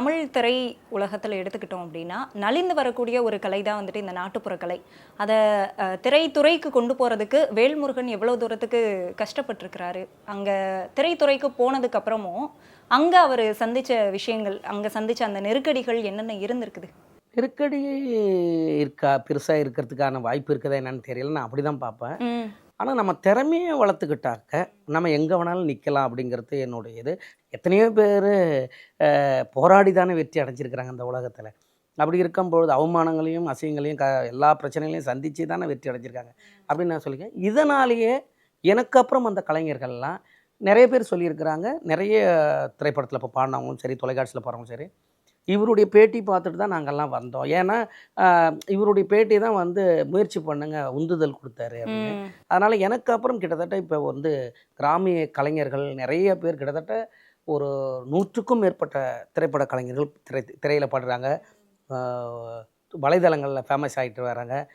தமிழ் திரை உலகத்தில் எடுத்துக்கிட்டோம் அப்படின்னா நலிந்து வரக்கூடிய ஒரு கலை தான் வந்துட்டு இந்த நாட்டுப்புற கலை. அதை திரைத்துறைக்கு கொண்டு போகிறதுக்கு வேல்முருகன் எவ்வளோ தூரத்துக்கு கஷ்டப்பட்டிருக்கிறாரு. அங்கே திரைத்துறைக்கு போனதுக்கு அப்புறமும் அங்கே அவர் சந்தித்த விஷயங்கள், அங்கே சந்தித்த அந்த நெருக்கடிகள் என்னென்ன இருந்திருக்குது? நெருக்கடி இருக்கா, பெருசாக இருக்கிறதுக்கான வாய்ப்பு இருக்குதா என்னன்னு தெரியல. நான் அப்படி தான் பார்ப்பேன். ஆனால் நம்ம திறமையை வளர்த்துக்கிட்டாக்க நம்ம எங்கே வேணாலும் நிற்கலாம் அப்படிங்கிறது என்னுடைய இது. எத்தனையோ பேர் போராடி தானே வெற்றி அடைஞ்சிருக்கிறாங்க இந்த உலகத்தில். அப்படி இருக்கும்பொழுது அவமானங்களையும் அசிங்கங்களையும் எல்லா பிரச்சனைகளையும் சந்தித்து தானே வெற்றி அடைஞ்சிருக்காங்க அப்படின்னு நான் சொல்லியிருக்கேன். இதனாலேயே எனக்கு அப்புறம் அந்த கலைஞர்கள்லாம் நிறைய பேர் சொல்லியிருக்கிறாங்க. நிறைய திரைப்படத்தில் இப்போ பாடினவங்களும் சரி, தொலைக்காட்சியில் போகிறவங்களும் சரி, இவருடைய பேட்டி பார்த்துட்டு தான் நாங்கள்லாம் வந்தோம். ஏன்னா இவருடைய பேட்டி தான் வந்து முயற்சி பண்ணுங்க உந்துதல் கொடுத்தாரு அப்படின்னு. அதனால் எனக்கு அப்புறம் கிட்டத்தட்ட இப்போ வந்து கிராமிய கலைஞர்கள் நிறைய பேர் கிட்டத்தட்ட ஒரு 100க்கும் மேற்பட்ட திரைப்பட கலைஞர்கள் திரையில் பாடுறாங்க. வலைதளங்களில் ஃபேமஸ் ஆகிட்டு வராங்க.